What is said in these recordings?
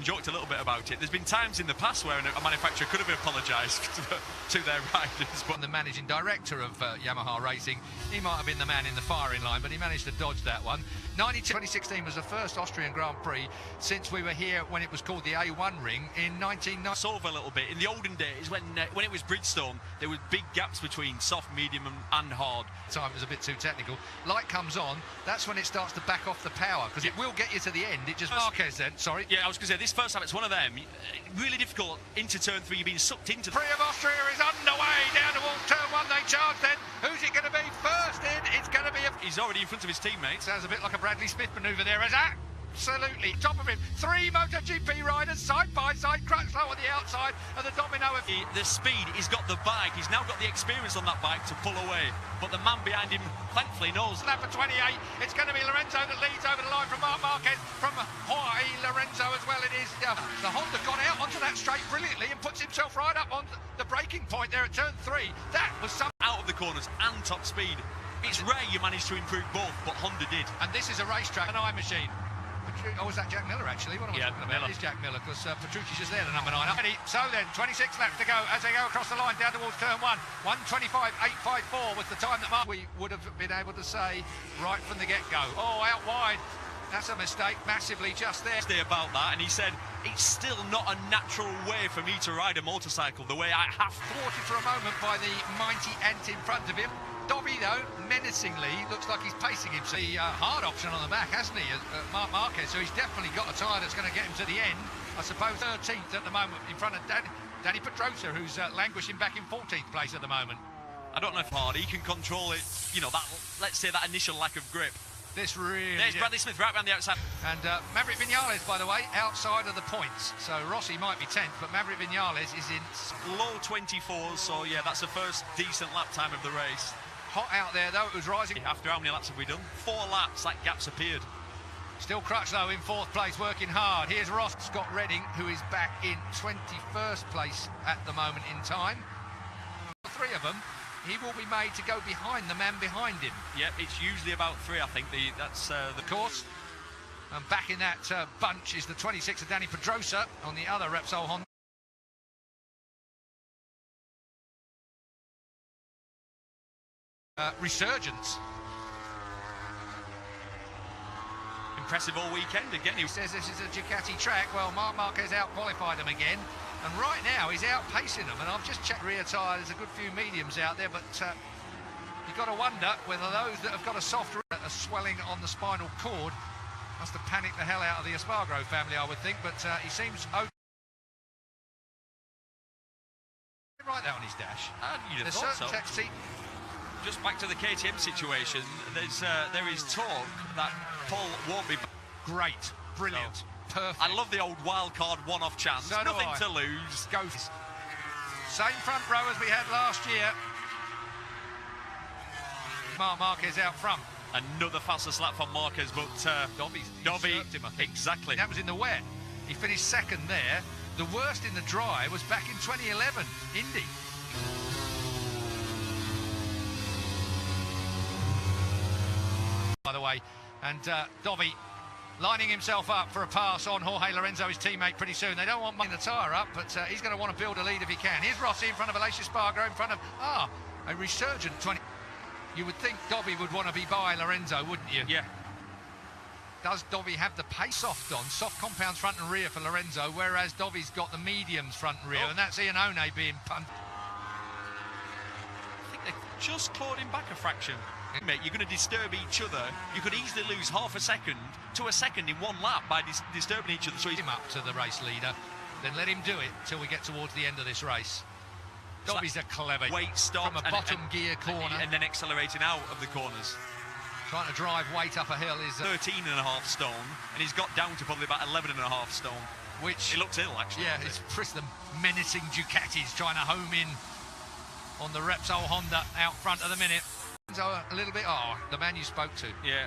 joked a little bit about it. There's been times in the past where a manufacturer could have apologised to their riders. But the managing director of Yamaha Racing, he might have been the man in the firing line, but he managed to dodge that one. 2016 was the first Austrian Grand Prix since we were here when it was called the A1 ring in 1990. Over a little bit. In the olden days, when it was Bridgestone, there were big gaps between soft, medium and hard. Time was a bit too technical. Light comes on, that's when it starts to back off the power, because it will get you to the end. It just Marquez then, sorry. Yeah, I was going to say, this first time, it's one of them. Really difficult into turn 3, you're being sucked into. Prix of Austria is underway, down towards turn 1, they charge then. Who's it going to be first in? It's going to be He's already in front of his teammates. Sounds a bit like a Bradley Smith manoeuvre there, is that? Absolutely, top of him. 3 Moto GP riders side by side, Crutchlow on the outside, and the domino of the speed. He's got the bike. He's now got the experience on that bike to pull away. But the man behind him, thankfully, knows. Lap for 28. It's going to be Lorenzo that leads over the line from Marc Marquez, from Jorge Lorenzo as well. It is the Honda got out onto that straight brilliantly and puts himself right up on the braking point there at turn 3. That was some out of the corners and top speed. It's rare you manage to improve both, but Honda did. And this is a racetrack, an machine. Oh, was that Jack Miller, actually? What am I talking about? It is Jack Miller, because Petrucci's just there, the number 9. So then, 26 laps to go as they go across the line down towards turn 1. 1:25.854 was the time that we would have been able to say right from the get-go. Oh, out wide. That's a mistake, massively just there. About that, and he said, it's still not a natural way for me to ride a motorcycle the way I have. Thwarted for a moment by the mighty ant in front of him. Dobby, though, menacingly, looks like he's pacing him. So the hard option on the back, hasn't he, Marc Marquez? So he's definitely got a tyre that's going to get him to the end. I suppose 13th at the moment in front of Danny Pedrosa, who's languishing back in 14th place at the moment. I don't know if hard, he can control it, you know, that, let's say that initial lack of grip. This really... There's Bradley Smith right around the outside. And Maverick Vinales, by the way, outside of the points. So Rossi might be 10th, but Maverick Vinales is in... Low 24s, so yeah, that's the first decent lap time of the race. Hot out there, though, it was rising. After how many laps have we done? 4 laps, that gap's appeared. Still Crutchlow in 4th place, working hard. Here's Ross Scott Redding, who is back in 21st place at the moment in time. The 3 of them, he will be made to go behind the man behind him. Yep, it's usually about 3, I think. That's the course. And back in that bunch is the 26 of Danny Pedrosa on the other Repsol Honda. Resurgence. Impressive all weekend again. He says this is a Ducati track. Well, Marc Marquez out-qualified them again, and right now he's outpacing them. And I've just checked rear tyre. There's a good few mediums out there, but you've got to wonder whether those that have got a soft a swelling on the spinal cord must have panicked the hell out of the Espargaro family, I would think. But he seems okay. Right there on his dash. There's certain taxi. Just back to the KTM situation, there is talk that Paul won't be great, brilliant, perfect. I love the old wild card one-off chance. So nothing to lose. Go. Same front row as we had last year. Marc Marquez out front. Another fastest lap from Marquez, but Dobby, exactly. That was in the wet. He finished 2nd there. The worst in the dry was back in 2011, Indy. By the way, and Dobby lining himself up for a pass on Jorge Lorenzo, his teammate, pretty soon. They don't want the tyre up, but he's going to want to build a lead if he can. Here's Rossi in front of Aleix Espargaro, in front of, a resurgent 20. You would think Dobby would want to be by Lorenzo, wouldn't you? Yeah. Does Dobby have the pace soft on? Soft compounds front and rear for Lorenzo, whereas Dobby's got the mediums front and rear, and that's Iannone being punted. I think they just clawed him back a fraction. Mate, you're going to disturb each other. You could easily lose half a second to a second in 1 lap by disturbing each other. So he's him up to the race leader, then let him do it till we get towards the end of this race. Dobby's a clever weight stop from a bottom gear corner and then accelerating out of the corners. Trying to drive weight up a hill is 13.5 stone, and he's got down to probably about 11.5 stone. Which it looks ill, actually. Yeah, it's the menacing Ducatis trying to home in on the Repsol Honda out front at the minute. So a little bit, the man you spoke to. Yeah.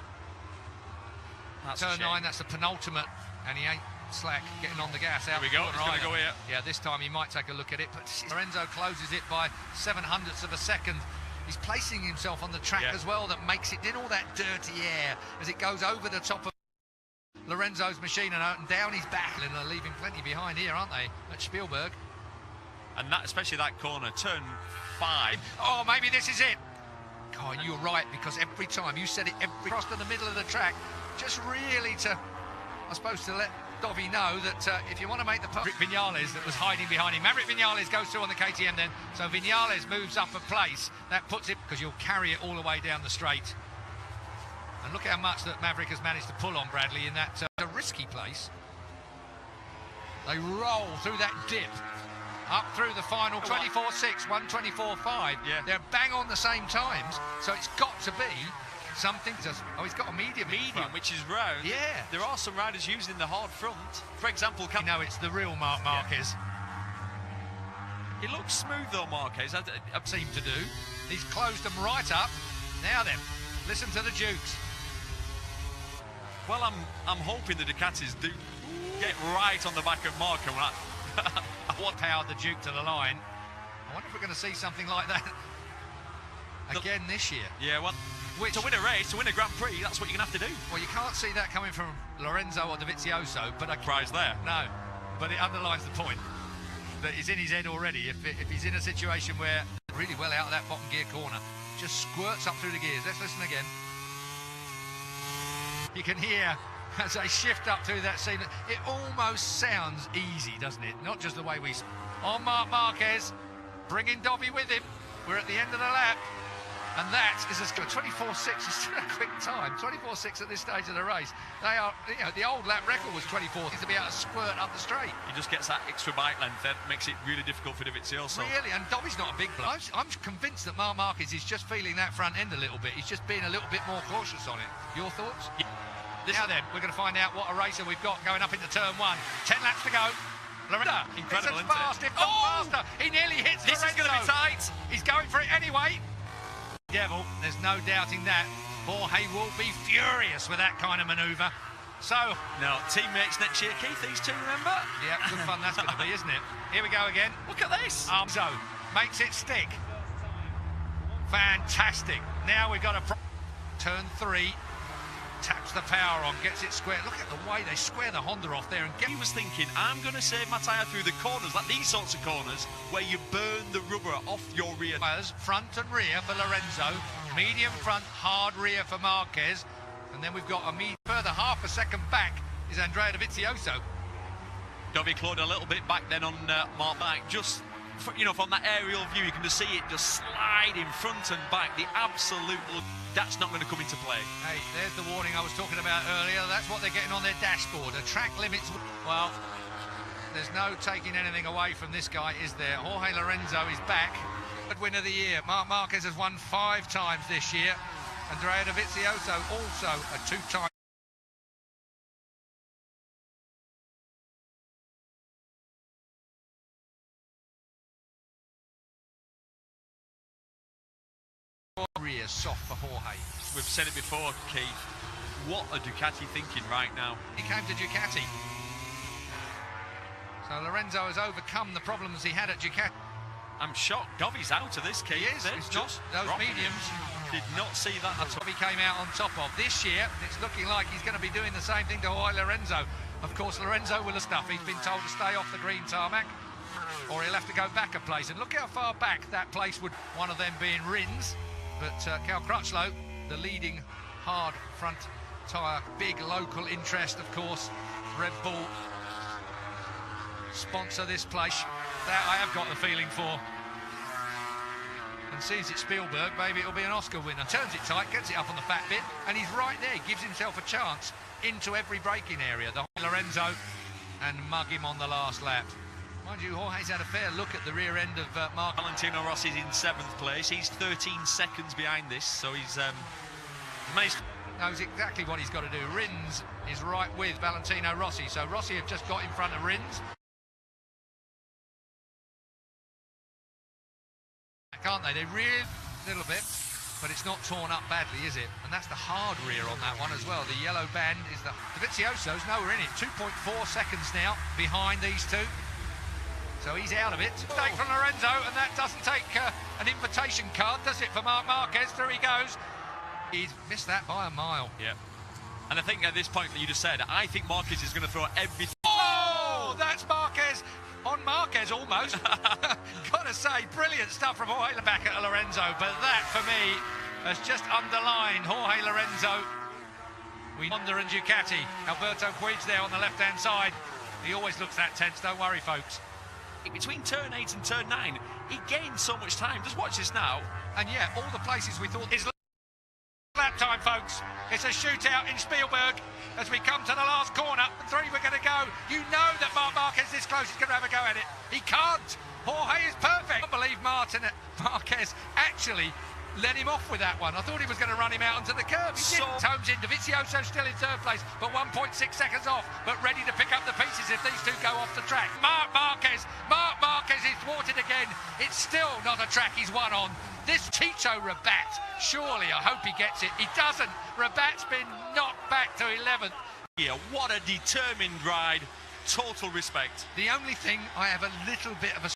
That's Turn 9, that's the penultimate, and he ain't slack getting on the gas out. Here we go, it's going to go here. Yeah, this time he might take a look at it, but Lorenzo closes it by 0.07 of a second. He's placing himself on the track as well, that makes it in all that dirty air as it goes over the top of Lorenzo's machine and down his back, and they're leaving plenty behind here, aren't they, at Spielberg? And that, especially that corner, turn 5. Oh, maybe this is it. God, you're right, because every time you said it, across to the middle of the track, just really to, I suppose, to let Dovi know that if you want to make the Maverick Vinales that was hiding behind him. Maverick Vinales goes through on the KTM then, so Vinales moves up a place. That puts it, because you'll carry it all the way down the straight. And look how much that Maverick has managed to pull on Bradley in that a risky place. They roll through that dip, up through the final 24.6, 124.5. Yeah. They're bang on the same times, so it's got to be something. Oh, he's got a medium, which is round. Yeah. There are some riders using the hard front. For example, You know, it's the real Marc Marquez. He looks smooth though, Marquez. I Seem to do. He's closed them right up. Now then, listen to the Dukes. Well, I'm hoping the Ducatis do get right on the back of Marco. I want powered the Duke to the line. I wonder if we're going to see something like that again this year. Yeah, well, to win a race, to win a Grand Prix, that's what you're going to have to do. Well, you can't see that coming from Lorenzo or Dovizioso, but Prize there. No, but it underlines the point that he's in his head already. If he's in a situation where really well out of that bottom gear corner, just squirts up through the gears. Let's listen again. You can hear as they shift up through that seam. It almost sounds easy, doesn't it? Not just the way we... On Marc Marquez, bringing Dobby with him. We're at the end of the lap. And that is as good. 24.6 is still a quick time. 24.6 at this stage of the race. They are, you know, the old lap record was 24. To be able to squirt up the straight. He just gets that extra bike length that makes it really difficult for Dovizioso. Really, and Dobby's not a big bloke. I'm convinced that Marc Marquez is just feeling that front end a little bit. He's just being a little bit more cautious on it. Your thoughts? Yeah. Now then, we're going to find out what a racer we've got going up into turn 1. 10 laps to go. Lorenzo, incredible, isn't fast, if not faster. He nearly hits This Lorenzo. is going to be tight. He's going for it anyway. Devil, there's no doubting that. Jorge will be furious with that kind of manoeuvre. So, now teammates next year, Keith. These two, remember? Yeah, good fun that's going to be, isn't it? Here we go again. Look at this. So makes it stick. Fantastic. Now we've got a turn 3. Taps the power on, gets it square. Look at the way they square the Honda off there and get. He was thinking, I'm going to save my tyre through the corners, like these sorts of corners, where you burn the rubber off your rear. Front and rear for Lorenzo, medium front, hard rear for Marquez, and then we've got a further half a second back is Andrea Dovizioso. Dovi clawed a little bit back then on Marc Marquez, just from that aerial view, you can just see it just slide in front and back. The absolute. That's not going to come into play. Hey, there's the warning I was talking about earlier. That's what they're getting on their dashboard. The track limits. Well, there's no taking anything away from this guy, is there? Jorge Lorenzo is back. Third win of the year. Marc Marquez has won 5 times this year. Andrea Dovizioso also a 2-time. Rear soft for Jorge. We've said it before, Keith. What are Ducati thinking right now? He came to Ducati. So Lorenzo has overcome the problems he had at Ducati. I'm shocked. Dovi's out of this, Keith. He is. It's not those mediums. Did not see that at all. He came out on top of. This year, it's looking like he's going to be doing the same thing to Jorge Lorenzo. Of course, Lorenzo will have stuff. He's been told to stay off the green tarmac, or he'll have to go back a place. And look how far back that place would, one of them being Rins. But Cal Crutchlow, the leading hard front tyre, big local interest, of course. Red Bull sponsor this place. That I have got the feeling for. And sees it Spielberg, maybe it'll be an Oscar winner. Turns it tight, gets it up on the fat bit, and he's right there. He gives himself a chance into every braking area. The Lorenzo and mug him on the last lap. Mind you, Jorge's had a fair look at the rear end of Mark. Valentino Rossi's in 7th place. He's 13 seconds behind this, so he's managed. Knows exactly what he's got to do. Rins is right with Valentino Rossi, so Rossi have just got in front of Rins. Can't they? They rear a little bit, but it's not torn up badly, is it? And that's the hard rear on that one as well. The yellow band is the... Dovizioso's nowhere in it. 2.4 seconds now behind these two. So he's out of it. Mistake from Lorenzo, and that doesn't take an invitation card, does it, for Marc Marquez? Through he goes. He's missed that by a mile. Yeah. And I think at this point that you just said, I think Marquez is going to throw everything. Oh, that's Marquez. On Marquez almost. Gotta say, brilliant stuff from Jorge back at Lorenzo, but that for me has just underlined Jorge Lorenzo. Honda and Ducati. Alberto Puig there on the left-hand side. He always looks that tense, don't worry, folks. Between turn 8 and turn 9, he gained so much time. Just watch this now. And yeah, all the places we thought is lap time, folks. It's a shootout in Spielberg as we come to the last corner. 3 we're going to go. You know that Marc Marquez this close is going to have a go at it. He can't. Jorge is perfect. I can't believe Marquez actually let him off with that one. I thought he was going to run him out onto the curb. He didn't. Holmes in. Dovizioso still in third place, but 1.6 seconds off, but ready to pick up the pieces if these two go off the track. Marc Marquez is thwarted again. It's still not a track he's won on. This Chicho Rabat, surely, I hope he gets it. He doesn't. Rabat's been knocked back to 11th. Yeah, what a determined ride. Total respect. The only thing I have a little bit of a